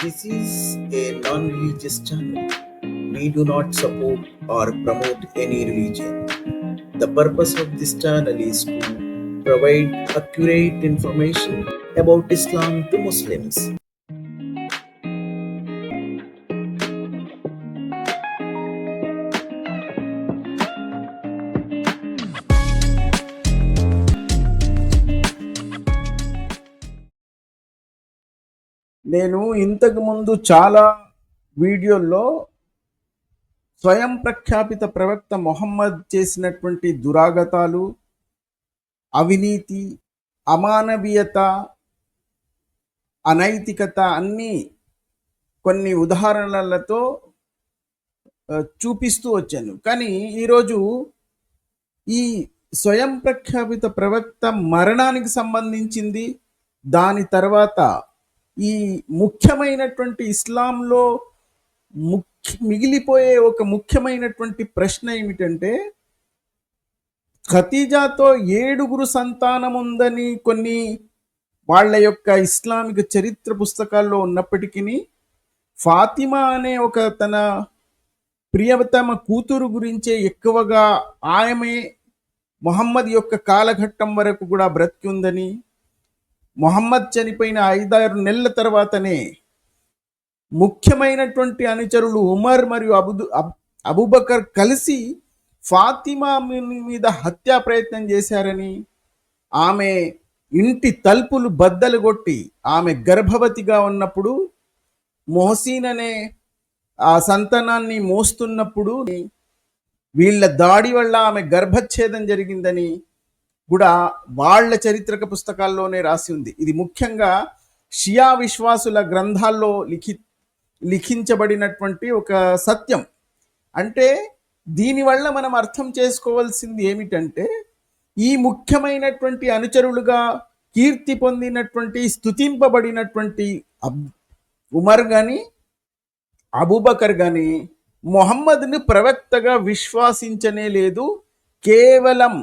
This is a non-religious channel. We do not support or promote any religion. The purpose of this channel is to provide accurate information about Islam to Muslims. నేను ఇంతకు ముందు చాలా వీడియోల్లో స్వయం ప్రఖ్యాపిత ప్రవక్త మొహమ్మద్ చేసినటువంటి దురాగతాలు, అవినీతి, అమానవీయత, అనైతికత అన్నీ కొన్ని ఉదాహరణలతో చూపిస్తూ వచ్చాను. కానీ ఈరోజు ఈ స్వయం ప్రఖ్యాపిత ప్రవక్త మరణానికి సంబంధించింది, దాని తర్వాత ఈ ముఖ్యమైనటువంటి ఇస్లాంలో మిగిలిపోయే ఒక ముఖ్యమైనటువంటి ప్రశ్న ఏమిటంటే, ఖతీజాతో 7 సంతానం ఉందని కొన్ని వాళ్ళ యొక్క ఇస్లామిక చరిత్ర పుస్తకాల్లో ఉన్నప్పటికీ, ఫాతిమా అనే ఒక తన ప్రియతమ కూతురు గురించే ఎక్కువగా ఆమె మొహమ్మద్ యొక్క కాలఘట్టం వరకు కూడా బ్రతికి ఉందని, మొహమ్మద్ చనిపోయిన 5-6 నెలల తర్వాతనే ముఖ్యమైనటువంటి అనుచరులు ఉమర్ మరియు అబూబకర్ కలిసి ఫాతిమా మీద హత్యా ప్రయత్నం చేశారని, ఆమె ఇంటి తలుపులు బద్దలు కొట్టి ఆమె గర్భవతిగా ఉన్నప్పుడు మొహసీన్ అనే ఆ సంతానాన్ని మోస్తున్నప్పుడు వీళ్ళ దాడి వల్ల ఆమె గర్భఛేదం జరిగిందని కూడా వాళ్ళ చరిత్రక పుస్తకాల్లోనే రాసి ఉంది. ఇది ముఖ్యంగా షియా విశ్వాసుల గ్రంథాల్లో లిఖించబడినటువంటి ఒక సత్యం. అంటే దీనివల్ల మనం అర్థం చేసుకోవాల్సింది ఏమిటంటే, ఈ ముఖ్యమైనటువంటి అనుచరులుగా కీర్తి పొందినటువంటి స్తుతింపబడినటువంటి ఉమర్ కానీ అబూబకర్ కానీ మొహమ్మద్ను ప్రవక్తగా విశ్వాసించనే లేదు. కేవలం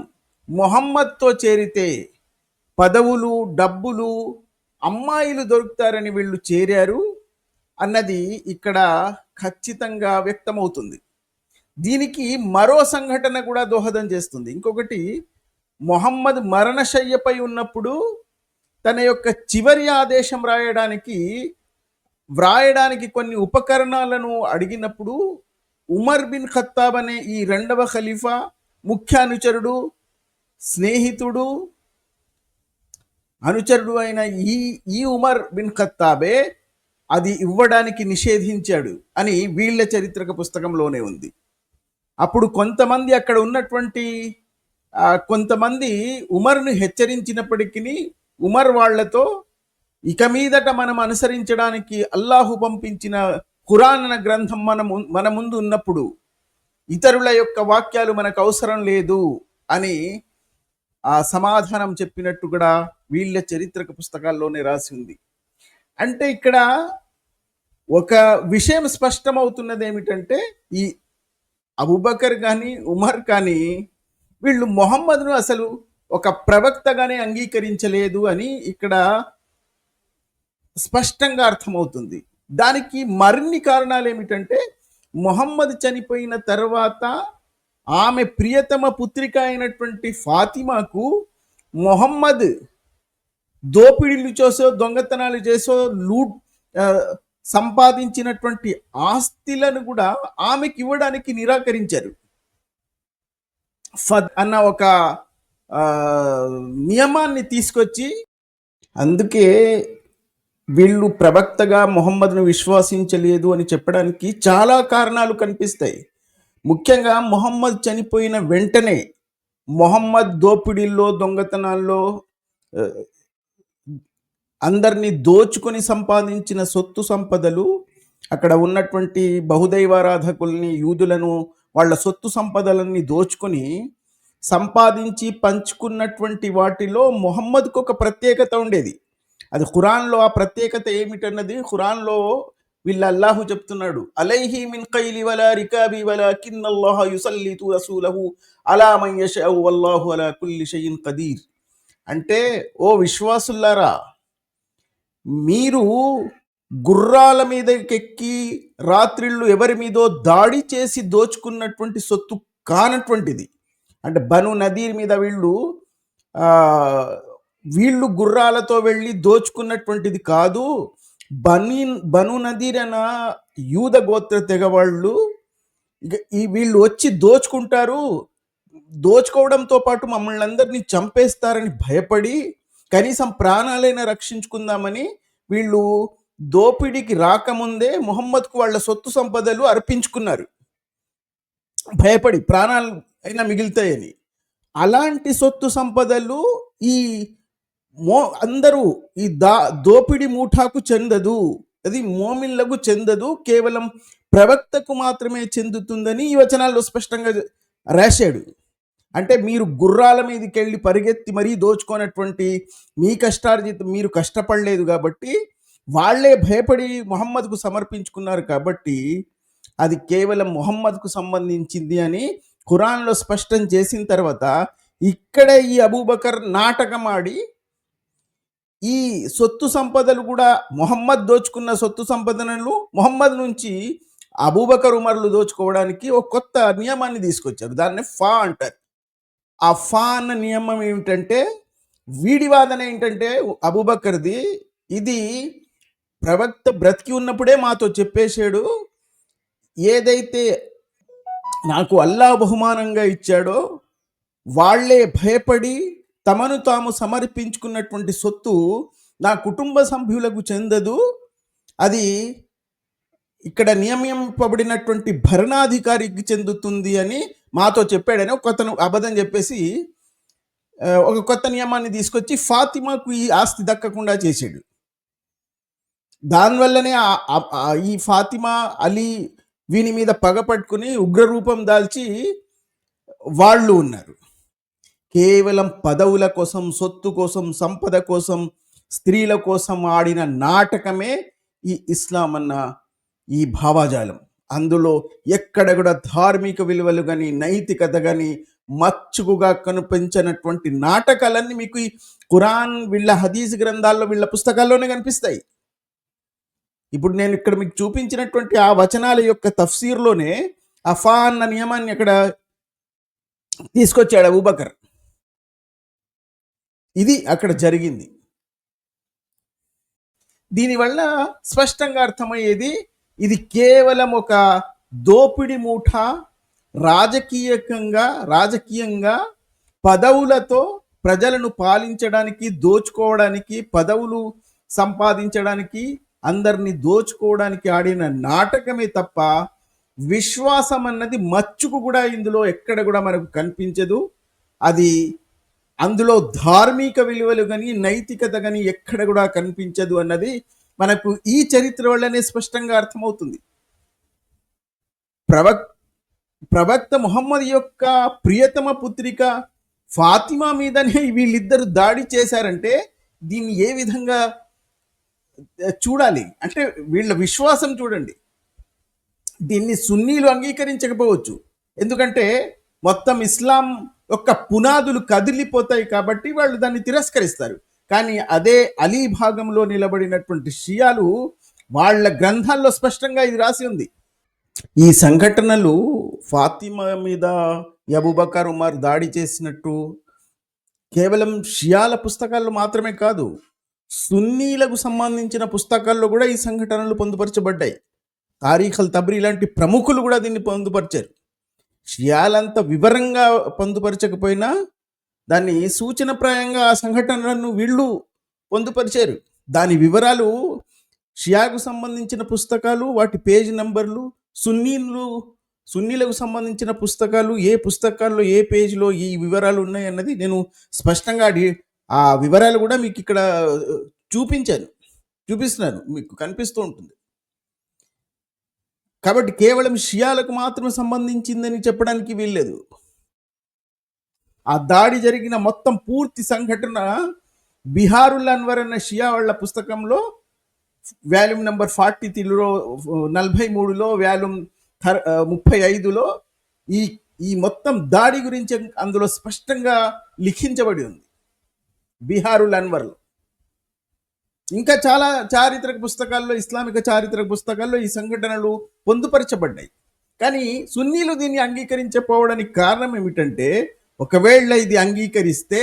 మొహమ్మద్తో చేరితే పదవులు, డబ్బులు, అమ్మాయిలు దొరుకుతారని వీళ్ళు చేరారు అన్నది ఇక్కడ ఖచ్చితంగా వ్యక్తమవుతుంది. దీనికి మరో సంఘటన కూడా దోహదం చేస్తుంది. ఇంకొకటి, మొహమ్మద్ మరణశయ్యపై ఉన్నప్పుడు తన యొక్క చివరి ఆదేశం వ్రాయడానికి కొన్ని ఉపకరణాలను అడిగినప్పుడు ఉమర్ బిన్ ఖత్తాబ్ అనే ఈ 2వ ఖలీఫా ముఖ్య అనుచరుడు అయిన ఈ ఉమర్ బిన్ ఖత్తాబే అది ఇవ్వడానికి నిషేధించాడు అని వీళ్ళ చరిత్రక పుస్తకంలోనే ఉంది. అప్పుడు కొంతమంది అక్కడ ఉన్నటువంటి కొంతమంది ఉమర్ను హెచ్చరించినప్పటికీ ఉమర్ వాళ్లతో, ఇక మీదట మనం అనుసరించడానికి అల్లాహు పంపించిన ఖురాన్ అనే గ్రంథం మన ముందు ఉన్నప్పుడు ఇతరుల యొక్క వాక్యాలు మనకు అవసరం లేదు అని ఆ సమాధానం చెప్పినట్టు కూడా వీళ్ళ చరిత్రక పుస్తకాల్లోనే రాసి ఉంది. అంటే ఇక్కడ ఒక విషయం స్పష్టమవుతున్నది ఏమిటంటే, ఈ అబూబకర్ కానీ ఉమర్ కానీ వీళ్ళు మొహమ్మద్ను అసలు ఒక ప్రవక్తగానే అంగీకరించలేదు అని ఇక్కడ స్పష్టంగా అర్థమవుతుంది. దానికి మరిన్ని కారణాలు ఏమిటంటే, మొహమ్మద్ చనిపోయిన తర్వాత ఆమె ప్రియతమ పుత్రిక అయినటువంటి ఫాతిమాకు మొహమ్మద్ దోపిడీలు చేసో, దొంగతనాలు చేసో, సంపాదించినటువంటి ఆస్తిలను కూడా ఆమెకి ఇవ్వడానికి నిరాకరించారు. అన్న ఒక నియమాన్ని తీసుకొచ్చి, అందుకే వీళ్ళు ప్రవక్తగా మొహమ్మద్ను విశ్వసించలేదు అని చెప్పడానికి చాలా కారణాలు కనిపిస్తాయి. ముఖ్యంగా మొహమ్మద్ చనిపోయిన వెంటనే మొహమ్మద్ దోపిడీల్లో, దొంగతనాల్లో అందరినీ దోచుకొని సంపాదించిన సొత్తు సంపదలు, అక్కడ ఉన్నటువంటి బహుదైవారాధకుల్ని, యూదులను, వాళ్ళ సొత్తు సంపదలన్నీ దోచుకొని సంపాదించి పంచుకున్నటువంటి వాటిలో మొహమ్మద్కు ఒక ప్రత్యేకత ఉండేది. అది ఖురాన్లో ఆ ప్రత్యేకత ఏమిటన్నది ఖురాన్లో వీళ్ళ అల్లాహు చెప్తున్నాడు. అలైహి మిన్ ఖైలి వలా రికాబి వలాకిన్నల్లాహ యుసల్లితు రసూలహు అలా మన్ యషాఉ వల్లాహు అలా కుల్లి షైఇన్ ఖదీర్. అంటే ఓ విశ్వాసుల్లారా, మీరు గుర్రాల మీదకెక్కి రాత్రిళ్ళు ఎవరి మీదో దాడి చేసి దోచుకున్నటువంటి సొత్తు కానటువంటిది. అంటే బను నదీర్ మీద ఆ, వీళ్ళు గుర్రాలతో వెళ్ళి దోచుకున్నటువంటిది కాదు. బను నదీర్ అన్న యూద గోత్ర తెగవాళ్ళు ఇక వీళ్ళు వచ్చి దోచుకుంటారు, దోచుకోవడంతో పాటు మమ్మల్ని అందరినీ చంపేస్తారని భయపడి కనీసం ప్రాణాలైనా రక్షించుకుందామని వీళ్ళు దోపిడీకి రాకముందే ముహమ్మద్కు వాళ్ళ సొత్తు సంపదలు అర్పించుకున్నారు, భయపడి ప్రాణాలు అయినా మిగులుతాయని. అలాంటి సొత్తు సంపదలు ఈ అందరూ ఈ దోపిడి మూఠాకు చెందదు, అది మోమిన్లకు చెందదు, కేవలం ప్రవక్తకు మాత్రమే చెందుతుందని ఈ వచనాల్లో స్పష్టంగా రాశాడు. అంటే మీరు గుర్రాల మీదకి వెళ్ళి పరిగెత్తి మరీ దోచుకున్నటువంటి మీ కష్టార్జితం మీరు కష్టపడలేదు కాబట్టి, వాళ్ళే భయపడి ముహమ్మద్కు సమర్పించుకున్నారు కాబట్టి అది కేవలం ముహమ్మద్కు సంబంధించింది అని ఖురాన్లో స్పష్టం చేసిన తర్వాత ఇక్కడ ఈ అబూబకర్ నాటకం ఆడి ఈ సొత్తు సంపదలు కూడా ముహమ్మద్ దోచుకున్న సొత్తు సంపదనలు ముహమ్మద్ నుంచి అబూబకర్ ఉమర్లు దోచుకోవడానికి ఒక కొత్త నియమాన్ని తీసుకొచ్చారు. దాన్ని ఫా అంటారు. ఆ ఫా అన్న నియమం ఏమిటంటే, వీడి వాదన ఏంటంటే అబూబకర్ది, ఇది ప్రవక్త బ్రతికి ఉన్నప్పుడే మాతో చెప్పేశాడు, ఏదైతే నాకు అల్లా బహుమానంగా ఇచ్చాడో వాళ్లే భయపడి తమను తాము సమర్పించుకున్నటువంటి సొత్తు నా కుటుంబ సభ్యులకు చెందదు, అది ఇక్కడ నియమింపబడినటువంటి భరణాధికారికి చెందుతుంది అని మాతో చెప్పాడని ఒక కొత్త అబద్ధం చెప్పేసి ఒక కొత్త నియమాన్ని తీసుకొచ్చి ఫాతిమాకు ఈ ఆస్తి దక్కకుండా చేశాడు. దానివల్లనే ఈ ఫాతిమా అలీ వీని మీద పగపట్టుకుని ఉగ్రరూపం దాల్చి వాళ్ళు ఉన్నారు. కేవలం పదవుల కోసం, సొత్తు కోసం, సంపద కోసం, స్త్రీల కోసం ఆడిన నాటకమే ఈ ఇస్లాం అన్న ఈ భావాజాలం. అందులో ఎక్కడ కూడా ధార్మిక విలువలు కానీ, నైతికత కానీ మచ్చుకుగా కనిపించినటువంటి నాటకాలన్నీ మీకు ఈ ఖురాన్, వీళ్ళ హదీస్ గ్రంథాల్లో, వీళ్ళ పుస్తకాల్లోనే కనిపిస్తాయి. ఇప్పుడు నేను ఇక్కడ మీకు చూపించినటువంటి ఆ వచనాల యొక్క తఫ్సీర్లోనే అఫా అన్న నియమాన్ని అక్కడ తీసుకొచ్చాడు అబూబకర్. ఇది అక్కడ జరిగింది. దీనివల్ల స్పష్టంగా అర్థమయ్యేది, ఇది కేవలం ఒక దోపిడి మూఠ, రాజకీయంగా పదవులతో ప్రజలను పాలించడానికి, దోచుకోవడానికి, పదవులు సంపాదించడానికి, అందరినీ దోచుకోవడానికి ఆడిన నాటకమే తప్ప విశ్వాసం అన్నది మచ్చుకు కూడా ఇందులో ఎక్కడ కూడా మనకు కనిపించదు. అది అందులో ధార్మిక విలువలు కానీ, నైతికత కానీ ఎక్కడ కూడా కనిపించదు అన్నది మనకు ఈ చరిత్ర వల్లనే స్పష్టంగా అర్థమవుతుంది. ప్రవక్త ముహమ్మద్ యొక్క ప్రియతమ పుత్రిక ఫాతిమా మీదనే వీళ్ళిద్దరు దాడి చేశారంటే దీన్ని ఏ విధంగా చూడాలి అంటే, వీళ్ళ విశ్వాసం చూడండి. దీన్ని సున్నీలు అంగీకరించకపోవచ్చు, ఎందుకంటే మొత్తం ఇస్లాం యొక్క పునాదులు కదిలిపోతాయి కాబట్టి వాళ్ళు దాన్ని తిరస్కరిస్తారు. కానీ అదే అలీ భాగంలో నిలబడినటువంటి షియాలు వాళ్ళ గ్రంథాల్లో స్పష్టంగా ఇది రాసి ఉంది. ఈ సంఘటనలు ఫాతిమా మీద అబూబకర్, ఉమర్ దాడి చేసినట్టు కేవలం షియాల పుస్తకాల్లో మాత్రమే కాదు, సున్నీలకు సంబంధించిన పుస్తకాల్లో కూడా ఈ సంఘటనలు పొందుపరచబడ్డాయి. తారీఖ్ అల్ తబ్రీ లాంటి ప్రముఖులు కూడా దీన్ని పొందుపరిచారు. షియాలంత వివరంగా పొందుపరచకపోయినా దాన్ని సూచనప్రాయంగా ఆ సంఘటనలను వీళ్ళు పొందుపరిచారు. దాని వివరాలు షియాకు సంబంధించిన పుస్తకాలు, వాటి పేజ్ నంబర్లు, సున్నీలకు సంబంధించిన పుస్తకాలు, ఏ పుస్తకాల్లో ఏ పేజీలో ఈ వివరాలు ఉన్నాయి అన్నది నేను స్పష్టంగా ఆ వివరాలు కూడా మీకు ఇక్కడ చూపిస్తున్నాను, మీకు కనిపిస్తూ ఉంటుంది. కాబట్టి కేవలం షియాలకు మాత్రం సంబంధించిందని చెప్పడానికి వీల్లేదు. ఆ దాడి జరిగిన మొత్తం పూర్తి సంఘటన బిహారుల్ అన్వర్ అన్న షియా వాళ్ళ పుస్తకంలో వాల్యూమ్ నెంబర్ 43లో 43లో వాల్యూమ్ 35లో ఈ మొత్తం దాడి గురించి అందులో స్పష్టంగా లిఖించబడి ఉంది బిహారుల్ అన్వర్లో. ఇంకా చాలా చారిత్రక పుస్తకాల్లో, ఇస్లామిక చారిత్రక పుస్తకాల్లో ఈ సంఘటనలు పొందుపరచబడ్డాయి. కానీ సున్నీలు దీన్ని అంగీకరించకపోవడానికి కారణం ఏమిటంటే, ఒకవేళ ఇది అంగీకరిస్తే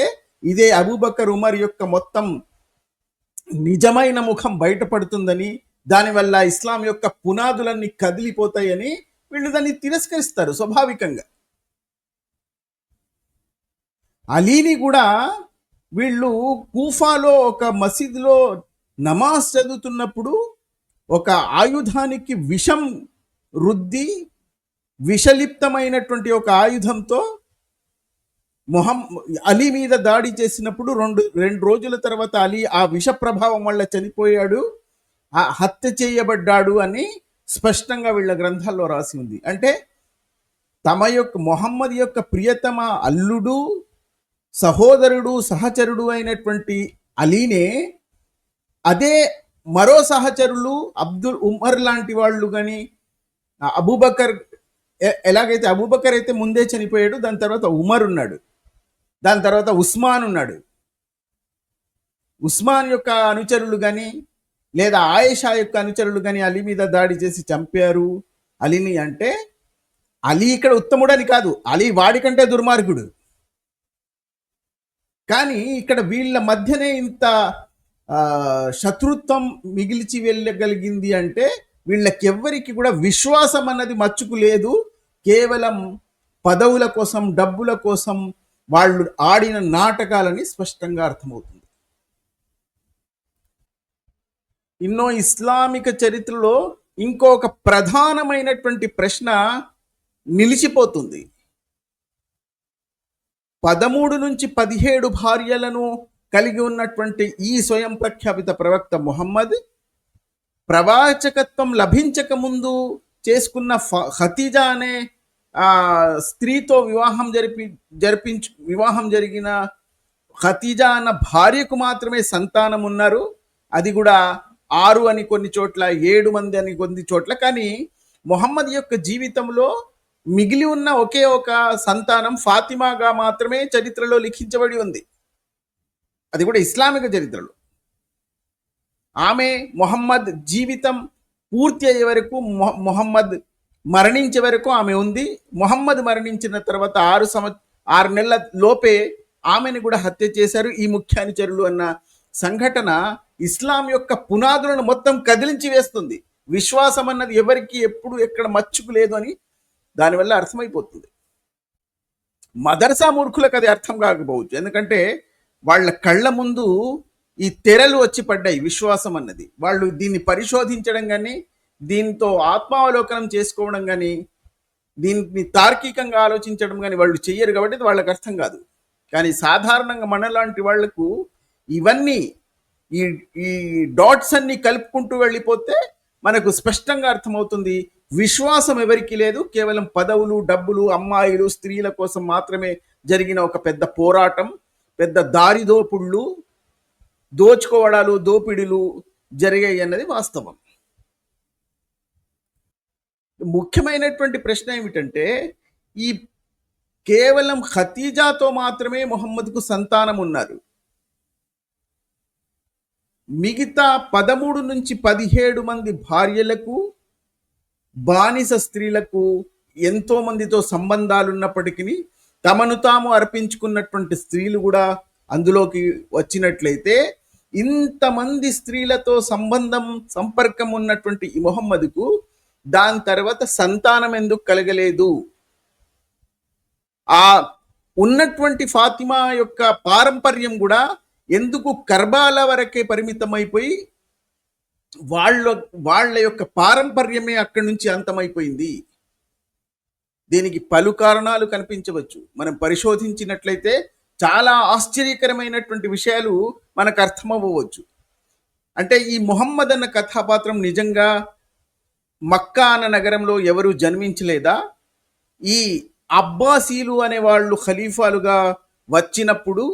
ఇదే అబూబకర్ ఉమర్ యొక్క మొత్తం నిజమైన ముఖం బయటపడుతుందని, దానివల్ల ఇస్లాం యొక్క పునాదులన్నీ కదిలిపోతాయని వీళ్ళు దాన్ని తిరస్కరిస్తారు స్వాభావికంగా. అలీని కూడా వీళ్ళు కూఫాలో ఒక మసీదులో నమాజ్ చదువుతున్నప్పుడు ఒక ఆయుధానికి విషం రుద్ది, విషలిప్తమైనటువంటి ఒక ఆయుధంతో అలీ మీద దాడి చేసినప్పుడు రెండు రోజుల తర్వాత అలీ ఆ విష ప్రభావం వల్ల చనిపోయాడు, హత్య చేయబడ్డాడు అని స్పష్టంగా వీళ్ళ గ్రంథాల్లో రాసి ఉంది. అంటే తమ యొక్క మొహమ్మద్ యొక్క ప్రియతమ అల్లుడు, సహోదరుడు, సహచరుడు అయినటువంటి అలీనే అదే మరో సహచరులు అబ్దుల్ ఉమర్ లాంటి వాళ్ళు కానీ, అబూబకర్ ఎలాగైతే అబూబకర్ అయితే ముందే చనిపోయాడు, దాని తర్వాత ఉమర్ ఉన్నాడు, దాని తర్వాత ఉస్మాన్ ఉన్నాడు. ఉస్మాన్ యొక్క అనుచరులు కానీ లేదా ఆయేషా యొక్క అనుచరులు కానీ అలీ మీద దాడి చేసి చంపారు అలీని. అంటే అలీ ఇక్కడ ఉత్తముడని కాదు, అలీ వాడికంటే దుర్మార్గుడు. కానీ ఇక్కడ వీళ్ళ మధ్యనే ఇంత శత్రుత్వం మిగిల్చి వెళ్ళగలిగింది అంటే వీళ్ళకెవ్వరికి కూడా విశ్వాసం అన్నది మచ్చుకు లేదు. కేవలం పదవుల కోసం, డబ్బుల కోసం వాళ్ళు ఆడిన నాటకాలని స్పష్టంగా అర్థమవుతుంది. ఇన్నో ఇస్లామిక చరిత్రలో ఇంకొక ప్రధానమైనటువంటి ప్రశ్న నిలిచిపోతుంది. 13 నుంచి 17 భార్యలను కలిగి ఉన్నటువంటి ఈ స్వయం ప్రఖ్యాపిత ప్రవక్త ముహమ్మద్ ప్రవాచకత్వం లభించక ముందు చేసుకున్న ఖతీజా అనే స్త్రీతో వివాహం జరిగిన ఖతీజా అన్న భార్యకు మాత్రమే సంతానం ఉన్నారు. అది కూడా 6 అని కొన్ని చోట్ల, 7 మంది అని కొన్ని చోట్ల. కానీ ముహమ్మద్ యొక్క జీవితంలో మిగిలి ఉన్న ఒకే ఒక సంతానం ఫాతిమాగా మాత్రమే చరిత్రలో లిఖించబడి ఉంది. అది కూడా ఇస్లామిక చరిత్రలో. ఆమె మొహమ్మద్ జీవితం పూర్తి అయ్యే వరకు, మొహమ్మద్ మరణించే వరకు ఆమె ఉంది. మొహమ్మద్ మరణించిన తర్వాత 6 నెలల లోపే ఆమెను కూడా హత్య చేశారు ఈ ముఖ్య అనుచరులు అన్న సంఘటన ఇస్లాం యొక్క పునాదులను మొత్తం కదిలించి వేస్తుంది. విశ్వాసం అన్నది ఎవరికి ఎప్పుడు ఎక్కడ మచ్చుకు లేదు అని దానివల్ల అర్థమైపోతుంది. మదర్సా మూర్ఖులకు అది అర్థం కాకపోవచ్చు, ఎందుకంటే వాళ్ళ కళ్ళ ముందు ఈ తెరలు వచ్చి పడ్డాయి. విశ్వాసం అన్నది వాళ్ళు దీన్ని పరిశోధించడం కానీ, దీంతో ఆత్మావలోకనం చేసుకోవడం కానీ, దీన్ని తార్కికంగా ఆలోచించడం కానీ వాళ్ళు చెయ్యరు కాబట్టి అది వాళ్ళకి అర్థం కాదు. కానీ సాధారణంగా మనలాంటి వాళ్లకు ఇవన్నీ ఈ డాట్స్ అన్ని కలుపుకుంటూ వెళ్ళిపోతే మనకు స్పష్టంగా అర్థమవుతుంది. విశ్వాసం ఎవరికి లేదు, కేవలం పదవులు, డబ్బులు, అమ్మాయిలు, స్త్రీల కోసం మాత్రమే జరిగిన ఒక పెద్ద పోరాటం, పెద్ద దారిదోపుళ్ళు, దోచుకోవడాలు, దోపిడీలు జరిగాయి అన్నది వాస్తవం. ముఖ్యమైనటువంటి ప్రశ్న ఏమిటంటే, ఈ కేవలం ఖతీజాతో మాత్రమే ముహమ్మద్కు సంతానం ఉన్నారు. మిగతా 13 నుంచి 17 మంది భార్యలకు, బానిస స్త్రీలకు ఎంతో మందితో సంబంధాలు ఉన్నప్పటికీ తమను తాము అర్పించుకున్నటువంటి స్త్రీలు కూడా అందులోకి వచ్చినట్లయితే, ఇంతమంది స్త్రీలతో సంపర్కం ఉన్నటువంటి ఈ ముహమ్మద్కు దాని తర్వాత సంతానం ఎందుకు కలగలేదు? ఆ ఉన్నటువంటి ఫాతిమా యొక్క పారంపర్యం కూడా ఎందుకు కర్బాలా వరకే పరిమితమైపోయి వాళ్ళ యొక్క పారంపర్యమే అక్కడి నుంచి అంతమైపోయింది? దీనికి పలు కారణాలు కనిపించవచ్చు. మనం పరిశోధించినట్లయితే చాలా ఆశ్చర్యకరమైనటువంటి విషయాలు మనకు అర్థమవ్వవచ్చు. అంటే ఈ ముహమ్మద్ అన్న కథాపాత్రం నిజంగా మక్కా అన్న నగరంలో ఎవరు జన్మించలేదా? ఈ అబ్బాసీలు అనే వాళ్ళు ఖలీఫాలుగా వచ్చినప్పుడు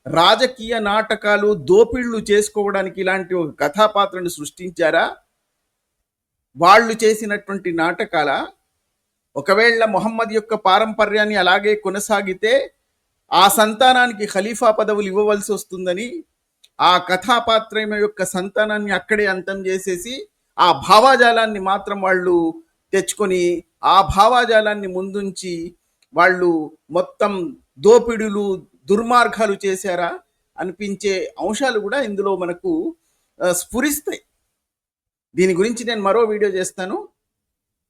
రాజకీయ నాటకాలు, దోపిళ్లు చేసుకోవడానికి ఇలాంటి ఒక కథాపాత్రను సృష్టించారా? వాళ్ళు చేసినటువంటి నాటకాల? ఒకవేళ మొహమ్మద్ యొక్క పారంపర్యాన్ని అలాగే కొనసాగితే ఆ సంతానానికి ఖలీఫా పదవులు ఇవ్వవలసి వస్తుందని ఆ కథాపాత్రం యొక్క సంతానాన్ని అక్కడే అంతం చేసేసి ఆ భావాజాలాన్ని మాత్రం వాళ్ళు తెచ్చుకొని ఆ భావాజాలాన్ని ముందుంచి వాళ్ళు మొత్తం దోపిడులు దుర్మార్గాలు చేశారా అనిపించే అంశాలు కూడా ఇందులో మనకు స్ఫురిస్తాయి. దీని గురించి నేను మరో వీడియో చేస్తాను.